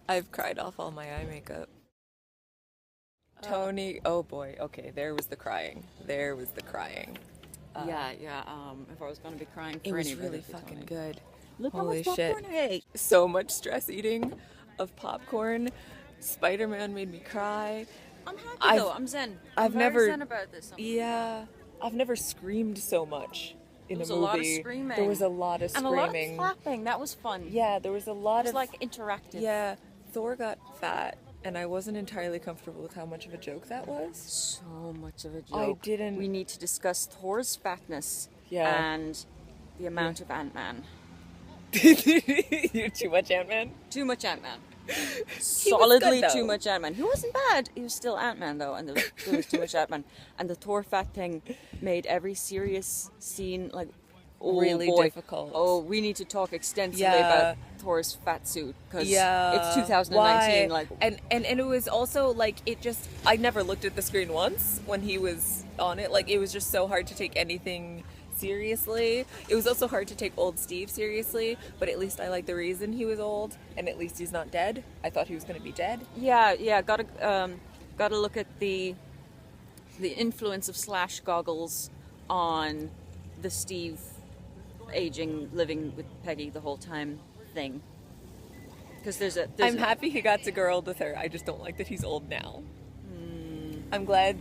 I've cried off all my eye makeup. Tony, oh boy, okay, there was the crying. There was the crying. Yeah. If I was gonna be crying It for was anybody, really it'd be fucking Tony. good. Look how Holy much shit. popcorn I ate. So much stress eating of popcorn. Spider-Man made me cry. I'm happy I've though. I'm zen. I'm I've very never zen about this. yeah, I've never screamed so much There in a was a lot of movie. There was screaming a lot of and a lot of screaming. clapping. That was fun. Yeah, there was a It lot was of like interactive. yeah, Thor got fat and I wasn't entirely comfortable with how much of a joke that was. So much of a joke. I didn't We need to discuss Thor's fatness Yeah. and the amount of Ant-Man. You're too much Ant-Man. Too much Ant-Man. He Solidly was good, too though. much Ant-Man. He wasn't bad. He was still Ant-Man though, and there was too much Ant-Man. And the Thor fat thing made every serious scene like, oh Really boy, difficult. oh, we need to talk extensively Yeah. about Thor's fat suit because Yeah, it's 2019. why? Like, and it was also like it just I never looked at the screen once when he was on it. Like it was just so hard to take anything seriously. It was also hard to take old Steve seriously, but at least I like the reason he was old, and at least he's not dead. I thought he was going to be dead. yeah, gotta look at the influence of Slash goggles on the Steve aging, living with Peggy the whole time thing. Because there's I'm happy he got to grow old with her. I just don't like that he's old now. I'm glad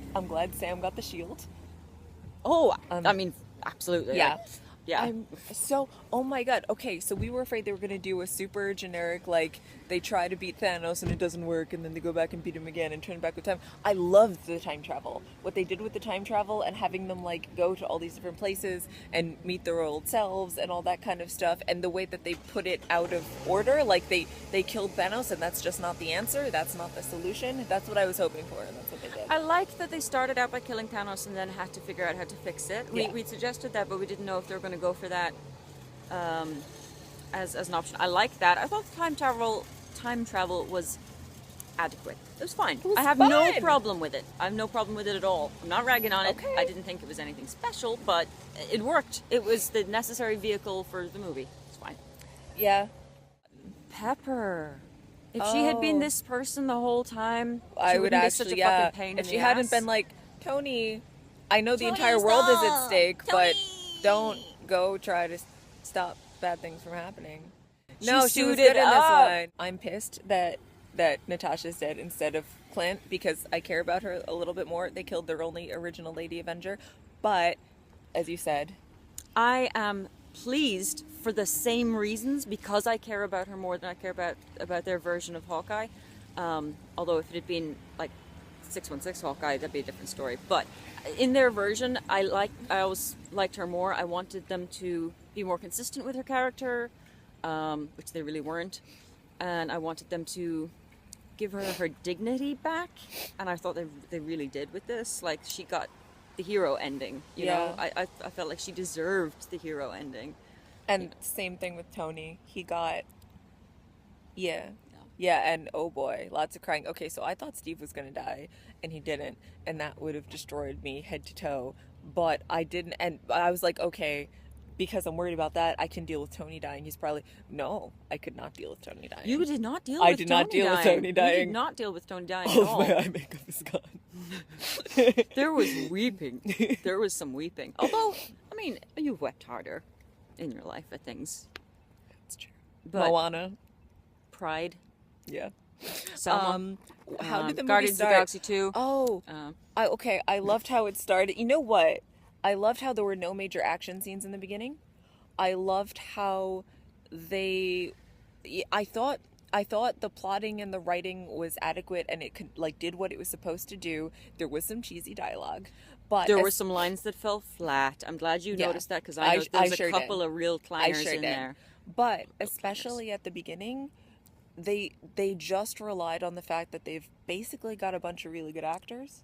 Sam got the shield. Oh, I mean, absolutely. Yeah. Yeah. I'm so, oh my god. Okay, so we were afraid they were going to do a super generic, like, they try to beat Thanos and it doesn't work, and then they go back and beat him again and turn back with time. I loved the time travel. What they did with the time travel and having them, like, go to all these different places and meet their old selves and all that kind of stuff, and the way that they put it out of order, like, they killed Thanos and that's just not the answer, that's not the solution. That's what I was hoping for, and that's what they did. I liked that they started out by killing Thanos and then had to figure out how to fix it. Yeah. We suggested that, but we didn't know if they were going to go for that as an option. I like that. I thought time travel was adequate. It was fine. was I have no fun. problem with it. I have no problem with it at all. I'm not ragging on it. Okay. I didn't think it was anything special, but it worked. It was the necessary vehicle for the movie. It's fine. Yeah. Pepper. If she had been Oh. this person the whole time, I she would wouldn't be actually, such a yeah. fucking pain If in she the hadn't ass. been like, Tony, I know the Tony, entire world is at stop! stake, Tony! but don't go try to stop bad things from happening. No, she was suited good in this up. one. I'm pissed that Natasha's dead instead of Clint because I care about her a little bit more. They killed their only original Lady Avenger, but as you said, I am pleased for the same reasons because I care about her more than I care about their version of Hawkeye. Although if it had been like 616 Hawkeye, that'd be a different story. But in their version, I always liked her more. I wanted them to be more consistent with her character, which they really weren't, and I wanted them to give her dignity back, and I thought they really did with this. Like she got the hero ending, you know. I felt like she deserved the hero ending. and same thing with Tony. He got, yeah, and oh boy, lots of crying. Okay, so I thought Steve was gonna die, and he didn't, and that would have destroyed me head to toe. But I didn't, and I was like, okay, because I'm worried about that, I can deal with Tony dying. He's probably no, I could not deal with Tony dying. You did not deal I with did Tony not deal with dying. Tony You dying. did not deal with Tony dying All at of my all. eye makeup is gone. There was weeping. There was some weeping. Although, I mean, you've wept harder in your life at things. That's true. But Moana, Pride, yeah. Selma, How did the movie Guardians of the start? Galaxy 2. Oh, okay. I loved how it started. You know what? I loved how there were no major action scenes in the beginning. I loved how they. I thought the plotting and the writing was adequate and it could like did what it was supposed to do. There was some cheesy dialogue, but There were some lines that fell flat. I'm glad you Yeah. noticed that because I know I there's sure a couple did. of real I clangers sure in did. there. But especially at the beginning, they just relied on the fact that they've basically got a bunch of really good actors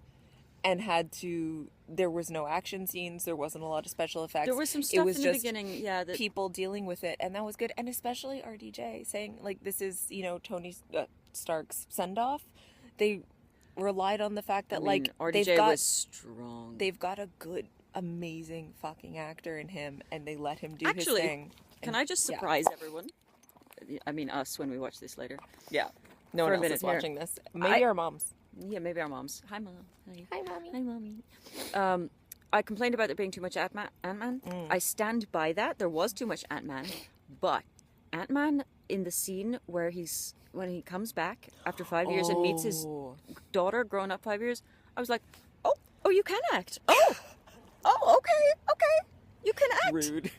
and had to there was no action scenes, there wasn't a lot of special effects. There was some It stuff was in the just beginning, yeah, that people dealing with it, and that was good. And especially RDJ saying like this is, you know, Tony Stark's send-off. They relied on the fact that like RDJ was strong. they've got a good amazing fucking actor in him and they let him do Actually, his thing. can And- I just yeah. surprise everyone? I mean us when we watch this later. Yeah. No for one a else minute is watching this. Maybe I- our moms. Yeah, maybe our moms. Hi, mom. Hi, mommy. Hi, mommy. I complained about there being too much Ant-Man. I stand by that. There was too much Ant-Man, but Ant-Man in the scene where when he comes back after 5 years and meets his daughter, grown up 5 years, I was like, oh, you can act. Oh, okay, you can act. Rude.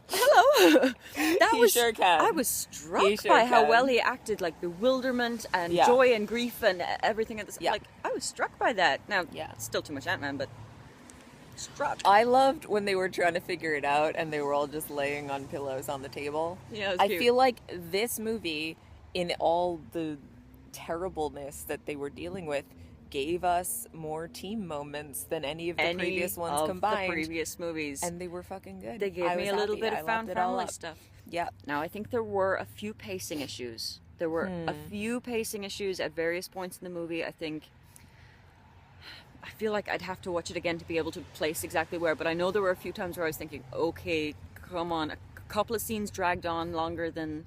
Hello. He sure can. I was struck He sure by how can. well he acted, like bewilderment and Yeah. joy and grief and everything at the Yeah. like. I was struck by that. Now, Yeah. still too much Ant-Man, but struck. I loved when they were trying to figure it out and they were all just laying on pillows on the table. Yeah, it was I cute. feel like this movie, in all the terribleness that they were dealing with, gave us more team moments than any of the previous ones of combined. the previous movies. And they were fucking good. They gave I me was a little happy. bit I of lapped found it all family up. stuff. Yeah. Now, I think there were a few pacing issues. There were a few pacing issues at various points in the movie. I feel like I'd have to watch it again to be able to place exactly where, but I know there were a few times where I was thinking, okay, come on, a couple of scenes dragged on longer than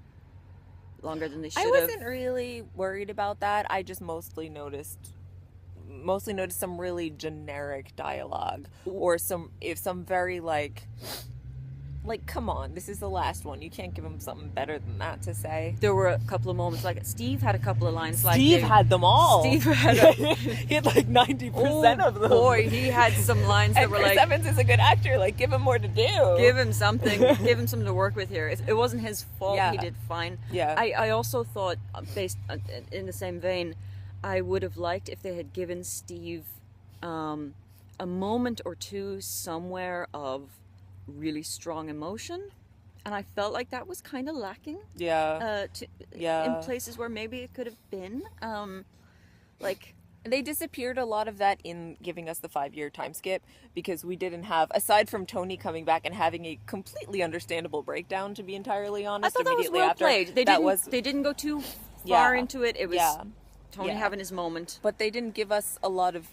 they should I have. wasn't really worried about that. I just mostly noticed some really generic dialogue or some very like come on, this is the last one. You can't give him something better than that to say. There were a couple of moments, like Steve had a couple of lines. Steve had them all. Steve had he had like 90% of them. Boy, he had some lines that and were Chris like, Evans is a good actor. Like, give him more to do. give him something to work with here. It wasn't his fault. Yeah. He did fine. Yeah. I also thought, based in the same vein, I would have liked if they had given Steve a moment or two somewhere of really strong emotion, and I felt like that was kind of lacking. Yeah. In places where maybe it could have been. Like, they disappeared a lot of that in giving us the 5-year time skip, because we didn't have, aside from Tony coming back and having a completely understandable breakdown, to be entirely honest, I thought that was immediately well after. played. They didn't go too far into it. It was Tony having his moment. But they didn't give us a lot of,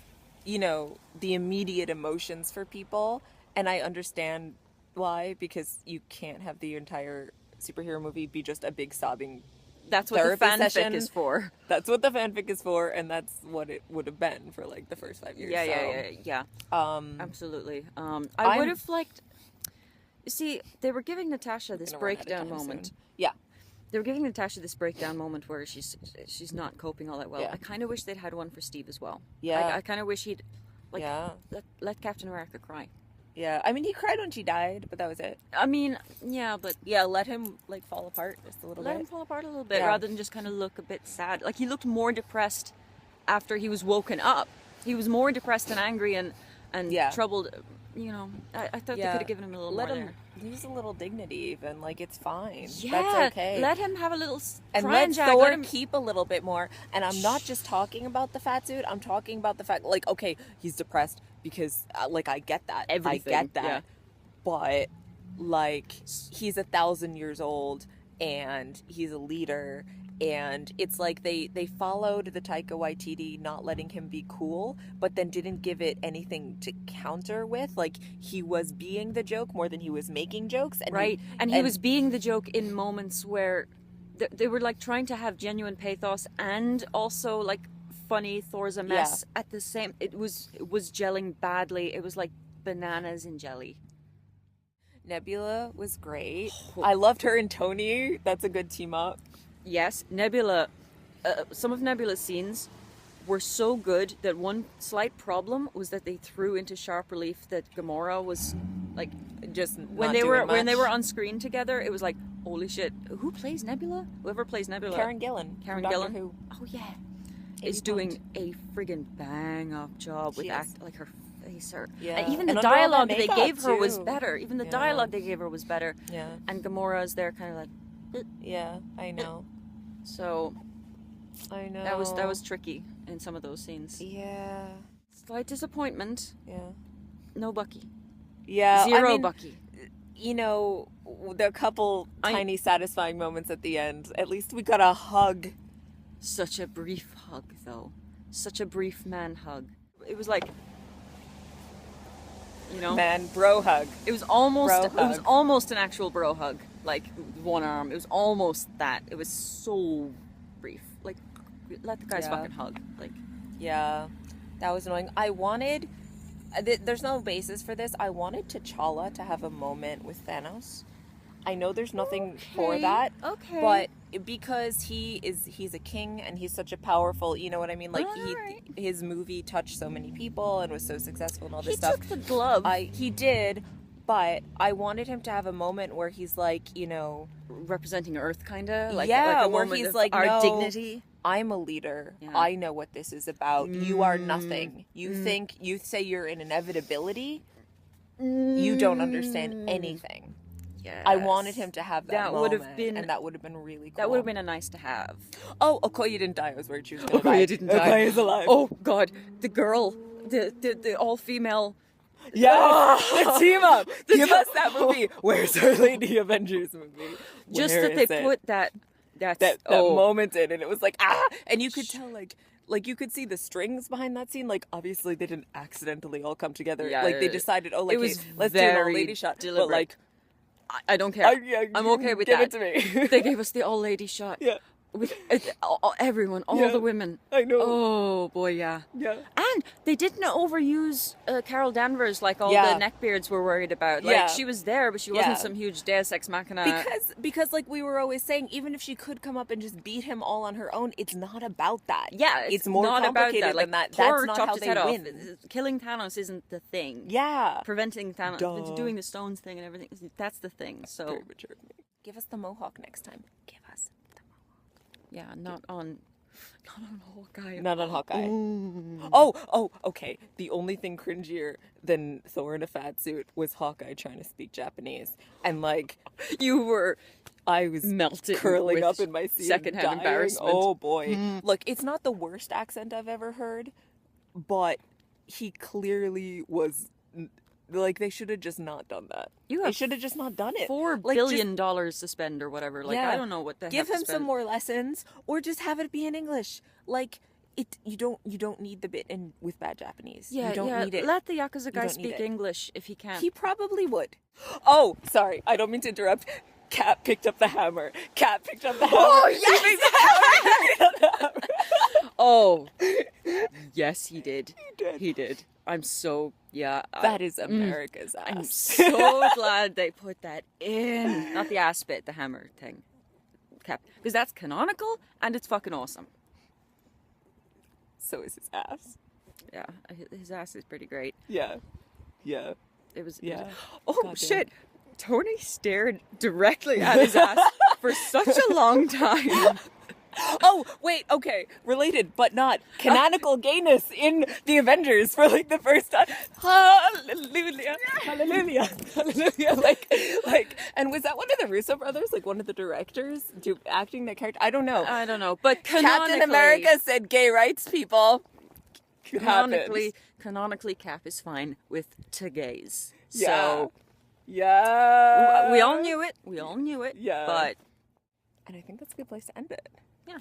the immediate emotions for people, and I understand why, because you can't have the entire superhero movie be just a big sobbing That's what the therapy fanfic session. is for. That's what the fanfic is for, and that's what it would have been for like the first 5 years. Yeah. Absolutely. I I'm- would have liked. You see, they were giving Natasha this Gonna run out of breakdown time moment. soon. Yeah. They were giving Natasha this breakdown moment where she's not coping all that well. Yeah. I kind of wish they'd had one for Steve as well. Yeah. I kind of wish he'd Yeah. let Captain America cry. Yeah. I mean, he cried when she died, but that was it. I mean, yeah, but Yeah, let him like fall apart just a little let bit. him fall apart a little bit Yeah. rather than just kind of look a bit sad. Like, he looked more depressed after he was woken up. He was more depressed and angry and Yeah. troubled. I thought they could have given him a little let more him lose a little dignity, even. Like, it's fine. Yeah, That's okay. let him have a little and crying let jack. Thor Let him keep a little bit more. And I'm not just talking about the fat suit. I'm talking about the fact, like, okay, he's depressed because, like, I get that. Everything, I get that. yeah. But, like, he's 1,000 years old and he's a leader. And it's like they followed the Taika Waititi not letting him be cool, but then didn't give it anything to counter with. Like, he was being the joke more than he was making jokes. And right, and he was being the joke in moments where they were like trying to have genuine pathos and also like funny Thor's a mess at the same. It was gelling badly. It was like bananas in jelly. Nebula was great. I loved her and Tony. That's a good team up. Yes, Nebula. Some of Nebula's scenes were so good that one slight problem was that they threw into sharp relief that Gamora was like Just when not they doing were much. on screen together. It was like, holy shit, who plays Nebula? Whoever plays Nebula, Karen Gillan. Karen from Gillan. Doctor Who. Oh yeah, 80 is doing a friggin' bang up job with She act is. like her face. Yeah. And even And the under all that dialogue that they makeup, gave her was too. better. Even the Yeah. dialogue they gave her was better. Yeah. And Gamora's there, kind of like, Yeah, I know. so I know. that was tricky in some of those scenes. Yeah. Slight disappointment. Yeah. No Bucky. Yeah. Zero I mean, Bucky. You know, the couple tiny satisfying moments at the end. At least we got a hug. Such a brief hug, though. Such a brief man hug. It was like, Man, bro hug. It was almost Bro hug. an actual bro hug. Like one arm. It was almost that. It was so brief. Like, let the guys Yeah. fucking hug. Like, Yeah, that was annoying. I wanted. There's no basis for this. I wanted T'Challa to have a moment with Thanos. I know there's nothing for Okay, that, okay. but because he's a king and he's such a powerful, you know what I mean? Like Alright. his movie touched so many people and was so successful and all this he stuff. took the glove. He did, but I wanted him to have a moment where he's like, representing Earth, kind of. Like, yeah, like a where moment he's of like, our no, dignity. I'm a leader. Yeah. I know what this is about. You are nothing. You say you're an inevitability. You don't understand anything. Yes. I wanted him to have that moment, would have been, and that would have been really cool. that would have been a nice to have. Oh, Okoye didn't die. I was worried she was going to die. Okoye didn't die. Okoye's alive. Oh God, the girl, the all female. yeah, the team up. Give us that movie. Where's our Lady Avengers movie? Just Where that they is it? put that moment in, and it was like and you could tell like you could see the strings behind that scene. Like obviously they didn't accidentally all come together. Yeah, like they decided, oh, like it was hey, let's do an very old lady shot. deliberate. But like I don't care. I'm okay with give that. it to me. They gave us the all lady shot. Yeah. With everyone, all Yeah. the women. I know. Oh boy, yeah. Yeah. And they didn't overuse Carol Danvers like all Yeah. the neckbeards were worried about. Like Yeah. she was there, but she wasn't Yeah. some huge Deus Ex Machina. Because like we were always saying, even if she could come up and just beat him all on her own, it's not about that. yeah, it's more not complicated about that. Like, than that. Thor That's not chopped how his they head off. win. Killing Thanos isn't the thing. Yeah. Preventing Thanos, Duh. doing the stones thing and everything, that's the thing. So Very mature of me. Give us the mohawk next time. Give us the mohawk. yeah, not on Hawkeye. Not on Hawkeye. Ooh. Oh, okay. The only thing cringier than Thor in a fat suit was Hawkeye trying to speak Japanese. And like, I was Melted curling with up in my seat. secondhand dying. embarrassment. Oh boy. Look, it's not the worst accent I've ever heard, but he clearly was. Like, they should have just not done that. You They have should have just not done it. $4 Like, billion to spend or whatever. Like Yeah. I don't know what the Give heck to him some spend. more lessons, or just have it be in English. Like it, you don't need the bit in with bad Japanese. Yeah, you don't need it. Let the Yakuza guy don't need speak it. English if he can. He probably would. Oh, sorry, I don't mean to interrupt. Cat picked up the hammer. Cat picked up the hammer. Oh, yes! Oh, yes, he did. did. He did. I'm so That is America's ass. I'm so glad they put that in. Not the ass bit, the hammer thing. Cap, because that's canonical and it's fucking awesome. So is his ass. Yeah, his ass is pretty great. Yeah. Yeah. It was. Yeah. Oh Goddamn. shit! Tony stared directly at his ass for such a long time. Oh, wait, okay. Related, but not. Canonical gayness in the Avengers for like the first time. Hallelujah. Hallelujah. Hallelujah. Like, and was that one of the Russo brothers? Like one of the directors acting that character? I don't know. I don't know, but canonically, Captain America said gay rights, people. It happens. Canonically, Cap is fine with to gays. Yeah. So Yeah. we all knew it. We all knew it. Yeah. But And I think that's a good place to end it. yeah.